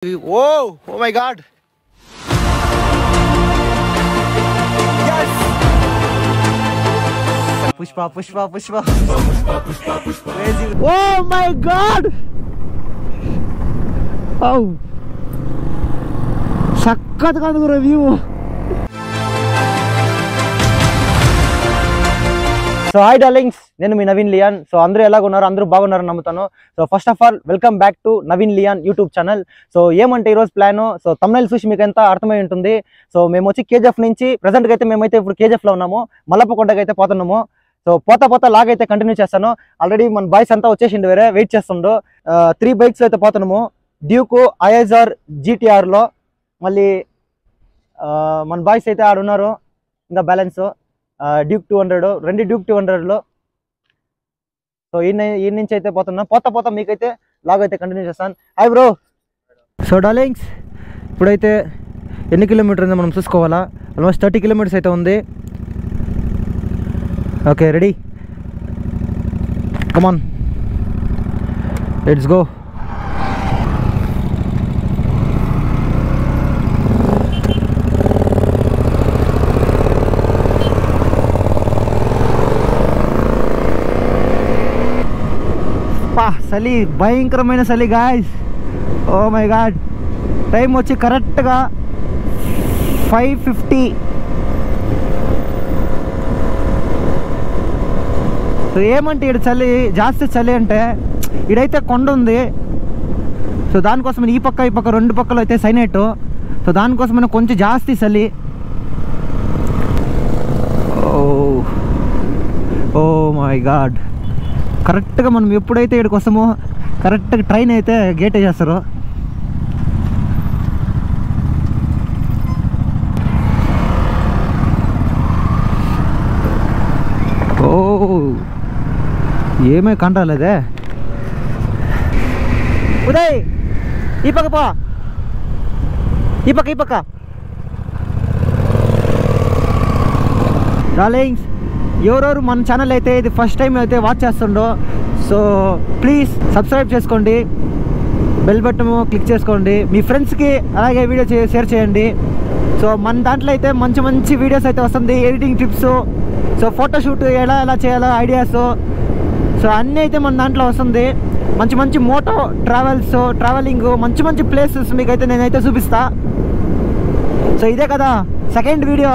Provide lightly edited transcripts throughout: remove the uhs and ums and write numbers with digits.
Whoa! Oh my God! Yes! Pushpa. Crazy. Oh my God! Oh! Sakkat ka ng review. So hi darlings, నేను మీ Naveen Lyon. So అందరూ ఎలాగున్నారు? అందరూ బాగున్నారని నమ్ముతాను. So first of all welcome back to Naveen Lian YouTube channel. So ఏమంటే ఈరోజు plan, so thumbnail చూసి మీకు ఎంత అర్థమై ఉంటుంది. సో మేము వచ్చి కేజీఎఫ్ నుంచి ప్రజెంట్గా అయితే మేమైతే ఇప్పుడు కేజీఎఫ్లో ఉన్నాము. మల్లప్పకొండకి అయితే పోతున్నాము. సో పోతా లాగ్ అయితే కంటిన్యూ చేస్తాను. ఆల్రెడీ మన బాయ్స్ అంతా వచ్చేసిండు, వేరే వెయిట్ చేస్తుండు. 3 బైక్స్ అయితే పోతున్నాము. డ్యూక్ ఐఎస్ఆర్ జీటీఆర్లో, మళ్ళీ మన బాయ్స్ అయితే ఆడున్నారు. ఇంకా బ్యాలెన్స్ డ్యూక్ 200, 2 డ్యూక్ 200లో. సో ఈ నుంచి అయితే పోతున్నా. పోతా మీకైతే లాగ్ అయితే కంటిన్యూ చేస్తాను. Hi bro. సో డార్లింగ్స్, ఇప్పుడైతే ఎన్ని కిలోమీటర్ ఉందో మనం చూసుకోవాలా. ఆల్మోస్ట్ 30 కిలోమీటర్స్ అయితే ఉంది. Okay, ready, come on, let's go. చలి, భయంకరమైన చలి guys. Oh my god. Time వచ్చి కరెక్ట్గా 5:50. సో ఏమంటే ఇక్కడ చలి జాస్తి, చలి అంటే ఇడైతే కొండ ఉంది. సో దానికోసం ఈ పక్క 2 పక్కలు అయితే సైనెట్. సో దానికోసం కొంచెం జాస్తి చలి. Oh my god. కరెక్ట్గా మనం ఎప్పుడైతే ఇక్కడికి వస్తామో కరెక్ట్గా ట్రైన్ అయితే గేట్ వేసేస్తారు. ఓ ఏమీ కంటాలేదే. ఉదయ్, ఈ పక్క పో, ఈ పక్క. డార్లింగ్స్, ఎవరెవరు మన ఛానల్ అయితే ఇది ఫస్ట్ టైం అయితే వాచ్ చేస్తుండో, సో ప్లీజ్ సబ్స్క్రైబ్ చేసుకోండి, బెల్ బటన్ క్లిక్ చేసుకోండి, మీ ఫ్రెండ్స్కి అలాగే వీడియో షేర్ చేయండి. సో మన దాంట్లో అయితే మంచి వీడియోస్ అయితే వస్తుంది, ఎడిటింగ్ టిప్స్, సో ఫోటోషూట్ ఎలా చేయాలో ఐడియాస్, సో అన్నీ అయితే మన దాంట్లో వస్తుంది. మంచి మోటో ట్రావెలింగ్, మంచి ప్లేసెస్ మీకైతే నేనైతే చూపిస్తా. సో ఇదే కదా సెకండ్ వీడియో.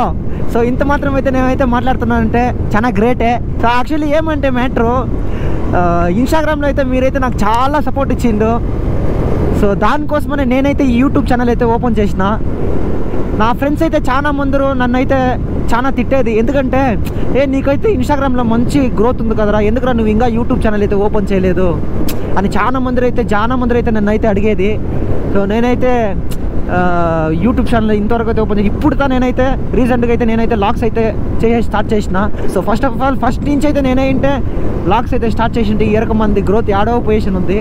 సో ఇంత మాత్రం అయితే నేనైతే మాట్లాడుతున్నానంటే చాలా గ్రేటే. సో యాక్చువల్లీ ఏమంటే మ్యాటరు, ఇన్స్టాగ్రామ్లో అయితే మీరైతే నాకు చాలా సపోర్ట్ ఇచ్చిండు. సో దానికోసమనే నేనైతే ఈ యూట్యూబ్ ఛానల్ అయితే ఓపెన్ చేసిన. నా ఫ్రెండ్స్ అయితే చాలా మంది నన్ను అయితే చాలా తిట్టేది, ఎందుకంటే నీకైతే ఇన్స్టాగ్రామ్లో మంచి గ్రోత్ ఉంది కదరా, ఎందుకురా నువ్వు ఇంకా యూట్యూబ్ ఛానల్ అయితే ఓపెన్ చేయలేదు అని చాలా మంది అయితే నన్ను అయితే అడిగేది. సో నేనైతే యూట్యూబ్ ఛానల్ ఇంతవరకు అయితే ఓపెన్ చేసి ఇప్పుడు నేనైతే రీసెంట్గా అయితే నేనైతే లాగ్స్ అయితే స్టార్ట్ చేసిన. సో ఫస్ట్ నుంచి అయితే నేనైతే లాగ్స్ అయితే స్టార్ట్ చేసింది. ఈ రకం మంది గ్రోత్ యాడో పొజిషన్ ఉంది.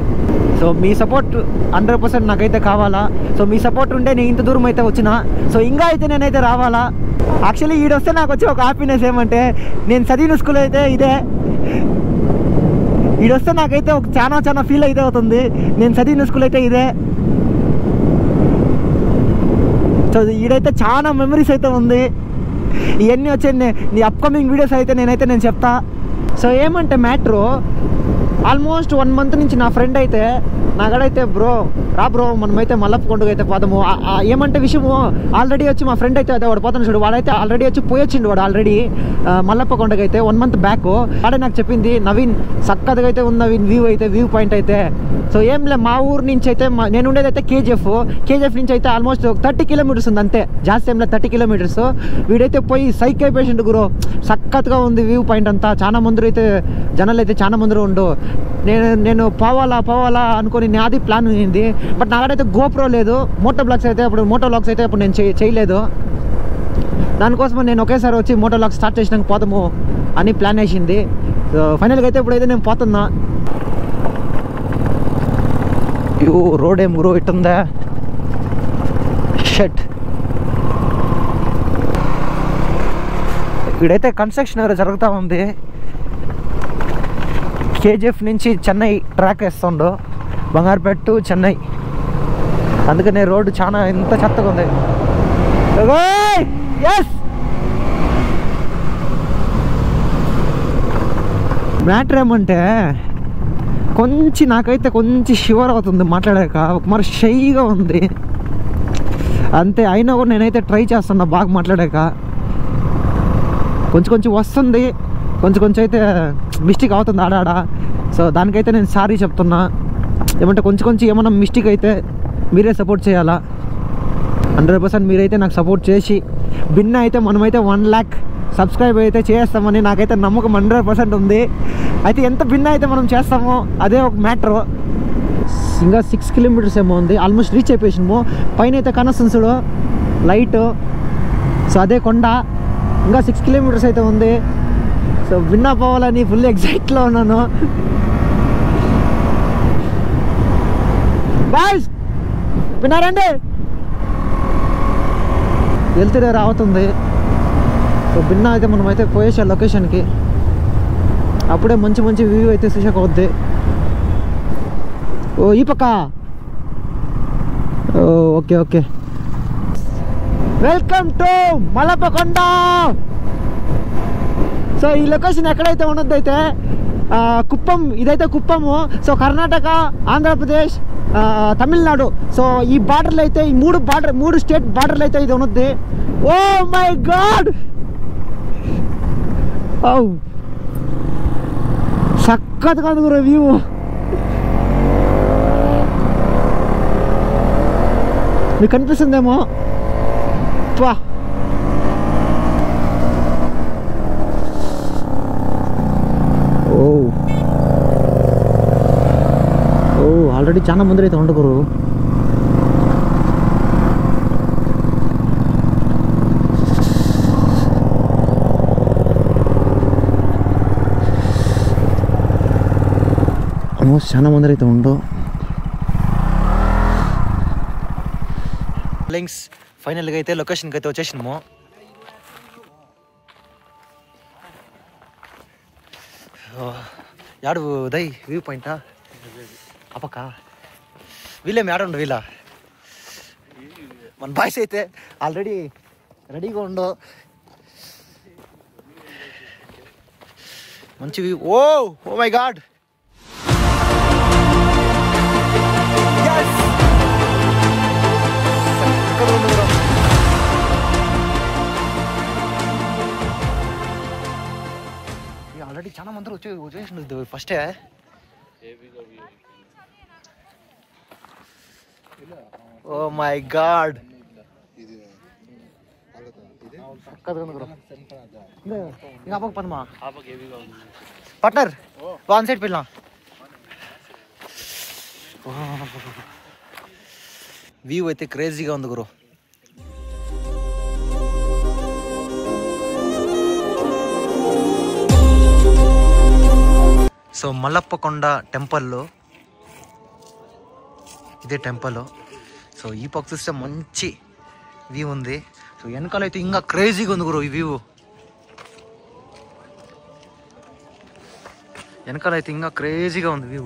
సో మీ సపోర్ట్ 100% నాకైతే కావాలా. సో మీ సపోర్ట్ ఉంటే నేను ఇంత దూరం అయితే వచ్చిన. సో ఇంకా అయితే నేనైతే రావాలా. యాక్చువల్లీ ఈడొస్తే నాకు వచ్చే ఒక హ్యాపీనెస్ ఏమంటే, నేను చదివిన స్కూల్ అయితే ఇదే. ఈడొస్తే నాకైతే ఒక చాలా ఫీల్ అయితే అవుతుంది. నేను చదివిన స్కూల్ అయితే ఇదే. సో ఈడైతే చాలా మెమరీస్ అయితే ఉంది. ఇవన్నీ వచ్చే నీ అప్కమింగ్ వీడియోస్ అయితే నేను చెప్తా. సో ఏమంటే మ్యాటరు, ఆల్మోస్ట్ 1 మంత్ నుంచి నా ఫ్రెండ్ అయితే నాకడైతే బ్రో మనమైతే మల్లప్పకొండకు అయితే పోదాము. ఏమంటే విషయము, ఆల్రెడీ వచ్చి మా ఫ్రెండ్ అయితే వాడు పోతాను చూడు, వాడైతే ఆల్రెడీ వచ్చి పోయొచ్చిండు. వాడు ఆల్రెడీ మల్లప్పకొండకు అయితే 1 మంత్ బ్యాక్ వాడే నాకు చెప్పింది, నవీన్ సక్కగా అయితే ఉంది నవీన్, వ్యూ పాయింట్ అయితే. సో ఏంలే, మా ఊరు నుంచి అయితే నేను ఉండేది అయితే కేజీఎఫ్ నుంచి అయితే ఆల్మోస్ట్ 30 కిలోమీటర్స్ ఉంది అంతే, జాస్తి ఏంలే 30 కిలోమీటర్స్. వీడైతే పోయి సైక్ అయిపోయిండు గురు, సక్కత్గా ఉంది వ్యూ పాయింట్ అంతా. చాలా మంది అయితే జనాలు అయితే చాలా మంది ఉండు. నేను పోవాలా అనుకొని నాది ప్లాన్ అయింది. బట్ నాకైతే గోప్రో లేదు, మోటో బ్లాగ్స్ అయితే అప్పుడు నేను చేయలేదు. దానికోసం నేను ఒకేసారి వచ్చి మోటో బ్లాగ్స్ స్టార్ట్ చేసినాక పోతాము అని ప్లాన్ వేసింది. సో ఫైనల్గా అయితే ఇప్పుడైతే నేను పోతున్నా. రోడ్ ఏం గురు ఇట్టుందా, షట్. ఇక్కడైతే కన్స్ట్రక్షన్ జరుగుతూ ఉంది. కేజీఎఫ్ నుంచి చెన్నై ట్రాక్ వేస్తుండో, బంగారుపేట టు చెన్నై. అందుకనే రోడ్డు చాలా ఎంత చెత్తగా ఉంది. మ్యాటర్ ఏమంటే కొంచెం నాకైతే కొంచెం షివర్ అవుతుంది మాట్లాడాక, మరి షైగా ఉంది అంతే. అయినా కూడా నేనైతే ట్రై చేస్తున్నా బాగా మాట్లాడాక. కొంచెం వస్తుంది, కొంచెం అయితే మిస్టేక్ అవుతుంది ఆడాడ. సో దానికైతే నేను సారీ చెప్తున్నా. ఏమంటే కొంచెం ఏమన్నా మిస్టేక్ అయితే మీరే సపోర్ట్ చేయాలా. 100% మీరైతే నాకు సపోర్ట్ చేసి భిన్న అయితే మనమైతే 1 lakh సబ్స్క్రైబ్ అయితే చేస్తామని నాకైతే నమ్మకం 100% ఉంది. అయితే ఎంత భిన్న అయితే మనం చేస్తామో అదే ఒక మ్యాటరు. ఇంకా 6 kilometers ఏమో ఉంది, ఆల్మోస్ట్ రీచ్ అయిపోయాము. పైన అయితే కనస్తుంది లైట్. సో అదే కొండ. ఇంకా 6 kilometers అయితే ఉంది. సో విన్నా పోవాలని ఫుల్ ఎగ్జైట్లో ఉన్నాను. బాయ్స్ విన్నారండి, వెళ్తే రావుతుంది. సో భిన్న అయితే మనమైతే పోయేసా లొకేషన్కి. అప్పుడే మంచి వ్యూ అయితే చూసాకొద్ది. ఓ ఈ పక్క. Okay. Welcome to Malapakonda. So ఈ లొకేషన్ ఎక్కడైతే ఉన్నది అయితే కుప్పం. ఇదైతే కుప్పము. సో కర్ణాటక, ఆంధ్రప్రదేశ్, తమిళనాడు. సో ఈ బార్డర్లు అయితే ఈ మూడు స్టేట్ బార్డర్లు అయితే ఇది ఉన్నది. ఓ మై గాడ్, చక్కగా ఉంది వ్యూ. మీకు కనిపిస్తుందేమో. ఆల్రెడీ చాలా మంది అయితే ఉండకూరు. ఆల్మోస్ట్ చాలా మంది అయితే ఉండు. లింక్స్ ఫైనల్గా అయితే లొకేషన్కి అయితే వచ్చేసినాము. యాడు ఉదయ్ వ్యూ పాయింటా అప్పక వీళ్ళేమి ఆడండు. వీళ్ళ మన బాయ్స్ అయితే ఆల్రెడీ రెడీగా ఉండో. మంచి view. Oh my god, already చాలా మంది వచ్చేసింది ఫస్టే. ఓ మై గాడ్, పదమా పార్ట్నర్ 1 side పిల్ల. వ్యూ అయితే క్రేజీగా ఉంది గురు. సో మల్లప్పకొండ టెంపుల్లో ఇదే టెంపుల్. సో ఈ పక్క చూస్తే మంచి వ్యూ ఉంది. సో వెనకాలైతే ఇంకా క్రేజీగా ఉంది గురు ఈ వ్యూ. వెనకాలైతే ఇంకా క్రేజీగా ఉంది వ్యూ.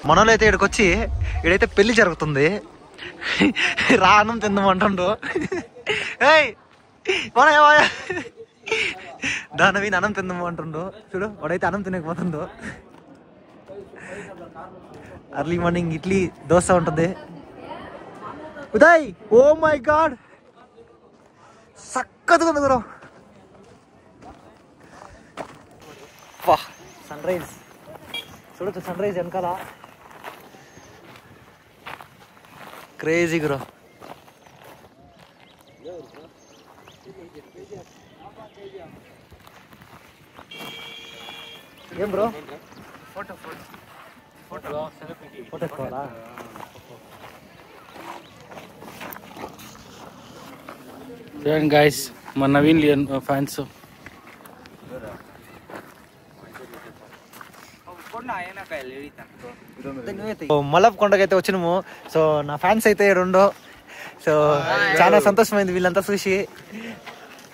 మనోళ్ళు అయితే ఇక్కడికి వచ్చి ఇక్కడైతే పెళ్లి జరుగుతుంది. రా అన్నం తిందామంటుండ్రు. ఏయ్ దానవి అన్నం తిందామంటుండ్రు. చూడు వాడైతే అన్నం తినకపోతుండో. అర్లీ మార్నింగ్ ఇడ్లీ దోశ ఉంటుంది. ఉదయ్ ఓ మై గాడ్, సక్కగా ఉంది గురు. సన్ రైజ్ చూడొచ్చు, సన్ రైజ్ వెనకాల క్రేజీ గురు. ఏం బ్రో ఫోటో తీసుకోవాలా? చూడండి గైస్, మా నవీన్ లియన్ ఫ్యాన్స్. మల్లప్పకొండకి అయితే వచ్చినాము. సో నా ఫ్యాన్స్ అయితే 2. సో చాలా సంతోషమైంది వీళ్ళంతా చూసి.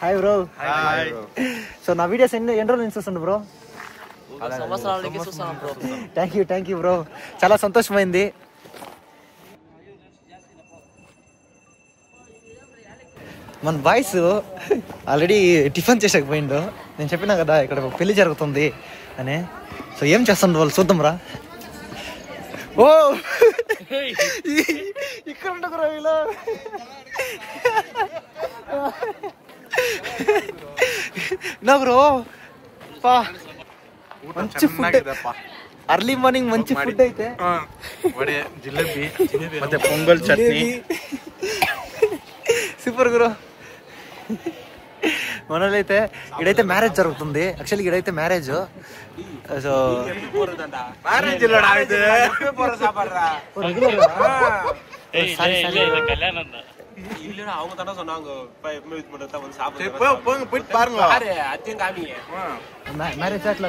Hi bro. సో నా వీడియోస్ ఎన్ని రోజుల నుంచి చూస్తుండ్రు బ్రో? థ్యాంక్ యూ బ్రో, చాలా సంతోషమైంది. మన బాయ్స్ ఆల్రెడీ టిఫిన్ చేసేకపోయిండు. నేను చెప్పినా కదా ఇక్కడ పెళ్లి జరుగుతుంది అని. సో ఏం చేస్తుండ్రు వాళ్ళు చూద్దాం రా. ఓ ఇక్కడ ఉండకురా వీళ్ళు. నా బ్రో మంచి ఫుడ్, అర్లీ మార్నింగ్ మంచి ఫుడ్ అయితే జిలేబీ ಮತ್ತೆ పొంగల్ చట్నీ సూపర్ గురు. మనోళ్ళైతే ఇడైతే మ్యారేజ్ జరుగుతుంది. యాక్చువల్లీ ఇడైతే మ్యారేజ్. సో அவங்க தானே சொன்னாங்க போயிட்டு பாருங்க. మ్యారేజ్ అట్లా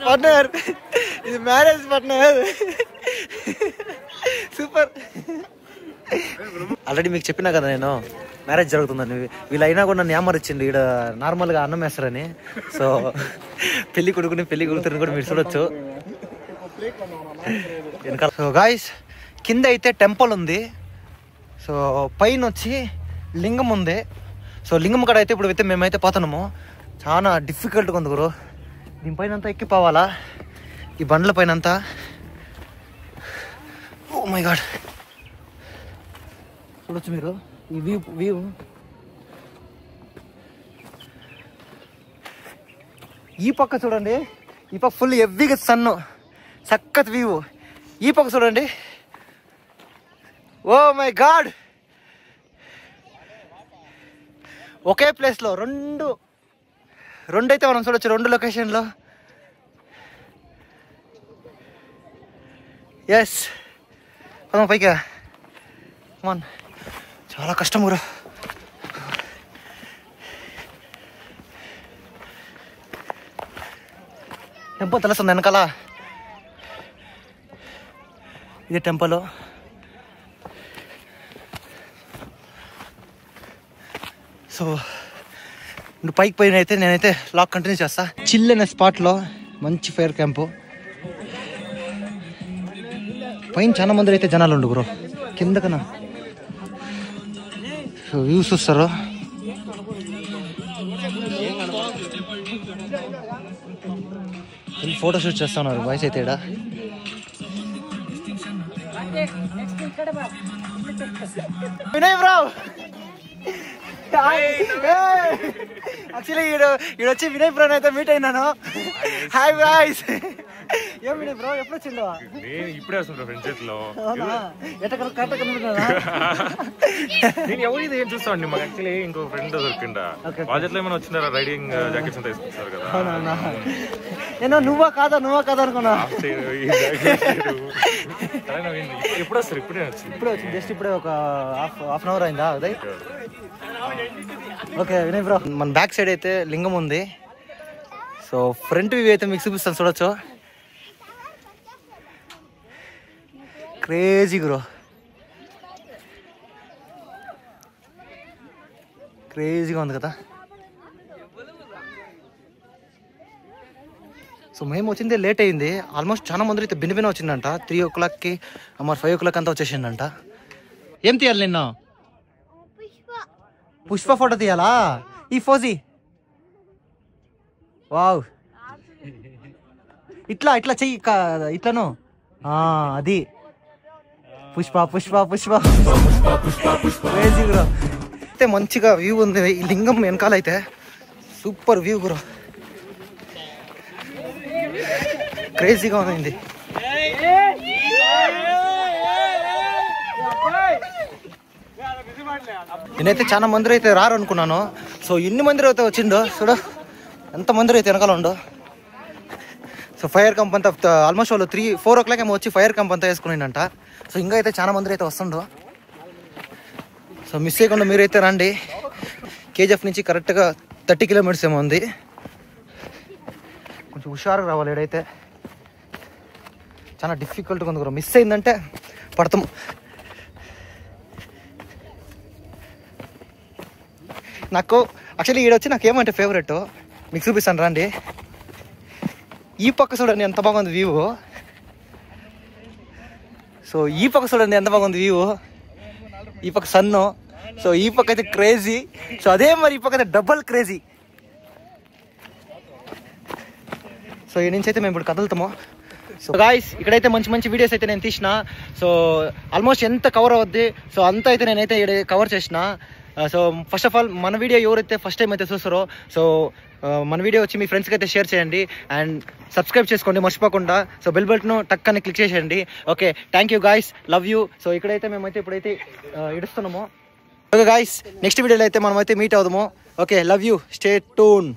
పార్ట్నర్, ఇది మ్యారేజ్ పార్ట్నర్. సూపర్. ఆల్రెడీ మీకు చెప్పినా కదా నేను మ్యారేజ్ జరుగుతుందని. వీళ్ళైనా కూడా నన్ను ఏమరిచ్చింది ఇక్కడ నార్మల్గా అన్నం వేస్తారని. సో పెళ్లి కొడుకుని పెళ్లి కూతురుని కూడా మీరు చూడొచ్చు. సో గాయ్స్, కింద అయితే టెంపుల్ ఉంది. సో పైన వచ్చి లింగం ఉంది. సో లింగం కాడ అయితే ఇప్పుడు అయితే మేమైతే పోతున్నాము. చాలా డిఫికల్ట్గా ఉంది గురు. దీనిపైన అంతా ఎక్కిపోవాలా, ఈ బండ్ల పైన అంతా. ఓ మై గాడ్, చూడొచ్చు మీరు ఈ వ్యూ. ఈ పక్క చూడండి, ఈ పక్క ఫుల్ హెవీగా సన్ను, చక్కటి వ్యూ. ఈ పక్క చూడండి, ఓ మై గాడ్. ఒకే ప్లేస్లో రెండు అయితే మనం చూడొచ్చు, రెండు లొకేషన్లో. ఎస్ పదం పైకి. చాలా కష్టం గురు. టెంపుల్ తెలుస్తుంది వెనకాల, ఇది టెంపుల్. సో పైకి పైన అయితే నేనైతే లాక్ కంటిన్యూ చేస్తా. చిల్ అనే స్పాట్లో మంచి ఫైర్ క్యాంపు. పైన చాలా మంది అయితే జనాలు ఉండు గురు. కిందకనా వ్యూస్ చూస్తారు. ఫోటో షూట్ చేస్తా ఉన్నారు బాయ్స్ అయితే. వినయ్ బ్రో, యాక్చువల్లీ ఈడొచ్చి వినయ్ బ్రో అయితే మీట్ అయినాను. Hi boys. ఏం వినయ్ బ్రో ఎప్పుడు వచ్చిందో? ఇప్పుడే వస్తుంటా ఫ్రెండ్స్ చేతిలో. నేను ఎవరు ఇది ఏం చూస్తామండి. మాకు యాక్చువల్లీ ఇంకో ఫ్రెండ్ దొరికిండా, వాళ్ళ చేతిలో ఏమైనా వచ్చిందా రైడింగ్ జాకెట్స్ అంతా వేసుకొస్తారు కదా. నేను నువ్వా కాదా అనుకున్నా. ఎప్పుడు వస్తారు? ఇప్పుడే వచ్చింది జస్ట్ ఇప్పుడే ఒక హాఫ్ అన్ అవర్ అయిందా ఉదయ్? ఓకే వినయ్ బ్రో, మన బ్యాక్ సైడ్ అయితే లింగం ఉంది. సో ఫ్రంట్ వ్యూ అయితే మీకు చూపిస్తాను, చూడొచ్చు. క్రేజీ బ్రో, క్రేజీగా ఉంది కదా. సో మేము వచ్చింది లేట్ అయింది. ఆల్మోస్ట్ చాలా మంది అయితే బిన్న వచ్చిందంట. 3 o'clockకి మరి 5 o'clock అంతా వచ్చేసిందంట. ఏం తీయాలి నిన్న? పుష్ప ఫోటో తీయాలా? ఈ ఫోజీ వావ్, ఇట్లా చెయ్యి, ఇట్లను అది పుష్ప అయితే మంచిగా వ్యూ ఉంది. ఈ లింగం వెనకాల అయితే సూపర్ వ్యూ గురు, క్రేజీగా ఉంది. నేనైతే చాలా మంది అయితే రారు అనుకున్నాను. సో ఎన్ని మంది అయితే వచ్చిండో చూడు, ఎంత మంది అయితే వెనకాల ఉండో. సో ఫైర్ క్యాంప్ అంతా ఆల్మోస్ట్ వాళ్ళు 3-4 o'clock ఏమో వచ్చి ఫైర్ క్యాంప్ అంతా వేసుకున్నానంట. సో ఇంకా అయితే చాలా మంది అయితే వస్తుండో. సో మిస్ చేయకుండా మీరైతే రండి. కేజీఎఫ్ నుంచి కరెక్ట్గా 30 kilometers ఏమో ఉంది. కొంచెం హుషారుగా రావాలి. ఇడైతే చాలా డిఫికల్ట్గా ఉంది కూడా. మిస్ అయిందంటే పడతాం. నాకు యాక్చువల్లీ ఈడొచ్చి నాకు ఏమంటే ఫేవరెట్ మీకు చూపిస్తాను రండి. ఈ పక్క చూడండి ఎంత బాగుంది వ్యూ. సో ఈ పక్క చూడండి ఎంత బాగుంది వ్యూ. ఈ పక్క సన్ను. సో ఈ పక్క అయితే క్రేజీ. సో అదే మరి ఈ పక్క అయితే డబల్ క్రేజీ. సో ఈ నుంచి అయితే మేము ఇప్పుడు కదులుతాము. సో గాయ్స్ ఇక్కడైతే మంచి మంచి వీడియోస్ అయితే నేను తీసిన. సో ఆల్మోస్ట్ ఎంత కవర్ అవుద్ది సో అంత అయితే నేనైతే ఇక్కడ కవర్ చేసిన. సో ఫస్ట్ ఆఫ్ ఆల్ మన వీడియో ఎవరైతే ఫస్ట్ టైం అయితే చూస్తారో సో మన వీడియో వచ్చి మీ ఫ్రెండ్స్కి అయితే షేర్ చేయండి అండ్ సబ్స్క్రైబ్ చేసుకోండి మర్చిపోకుండా. సో బెల్ బటన్ టక్ అని క్లిక్ చేసేయండి. Okay thank you guys, love you. So ఇక్కడైతే మేమైతే ఇప్పుడైతే ఇడుస్తున్నాము. ఓకే గాయ్స్ నెక్స్ట్ వీడియోలో అయితే మనమైతే మీట్ అవుదాము. Okay love you, stay tune.